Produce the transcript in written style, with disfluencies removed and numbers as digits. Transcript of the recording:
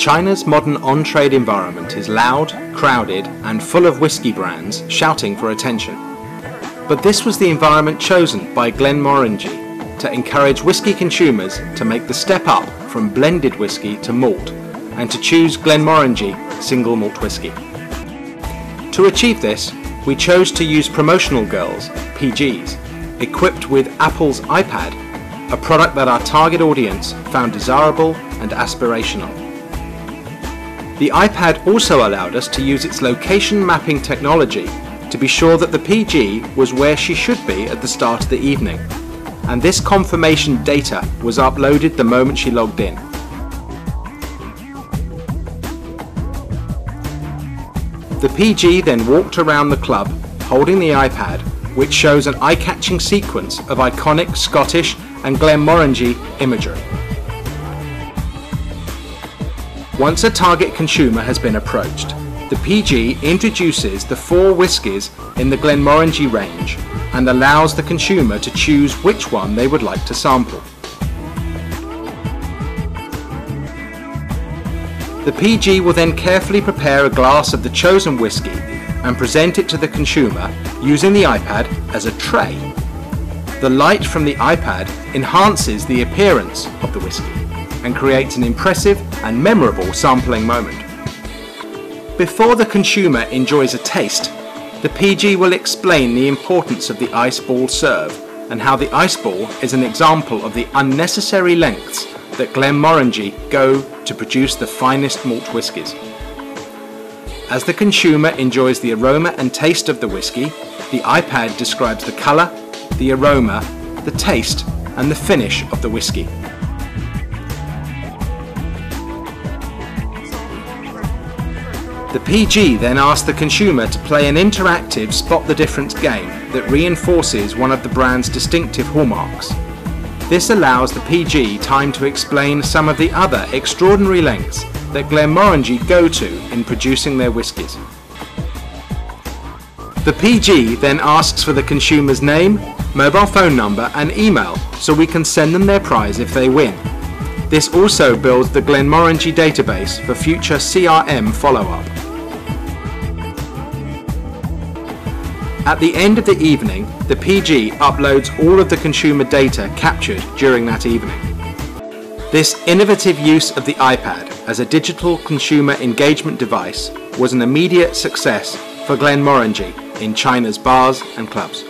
China's modern on-trade environment is loud, crowded, and full of whiskey brands shouting for attention. But this was the environment chosen by Glenmorangie to encourage whiskey consumers to make the step up from blended whiskey to malt and to choose Glenmorangie single malt whiskey. To achieve this, we chose to use promotional girls, PGs, equipped with Apple's iPad, a product that our target audience found desirable and aspirational. The iPad also allowed us to use its location mapping technology to be sure that the PG was where she should be at the start of the evening, and this confirmation data was uploaded the moment she logged in. The PG then walked around the club holding the iPad, which shows an eye-catching sequence of iconic Scottish and Glenmorangie imagery. Once a target consumer has been approached, the PG introduces the 4 whiskies in the Glenmorangie range and allows the consumer to choose which one they would like to sample. The PG will then carefully prepare a glass of the chosen whiskey and present it to the consumer using the iPad as a tray. The light from the iPad enhances the appearance of the whiskey and creates an impressive and memorable sampling moment. Before the consumer enjoys a taste, the PG will explain the importance of the ice ball serve and how the ice ball is an example of the unnecessary lengths that Glenmorangie go to produce the finest malt whiskies. As the consumer enjoys the aroma and taste of the whiskey, the iPad describes the colour, the aroma, the taste and the finish of the whiskey. The PG then asks the consumer to play an interactive spot the difference game that reinforces one of the brand's distinctive hallmarks. This allows the PG time to explain some of the other extraordinary lengths that Glenmorangie go to in producing their whiskies. The PG then asks for the consumer's name, mobile phone number and email so we can send them their prize if they win. This also builds the Glenmorangie database for future CRM follow-up. At the end of the evening, the PG uploads all of the consumer data captured during that evening. This innovative use of the iPad as a digital consumer engagement device was an immediate success for Glenmorangie in China's bars and clubs.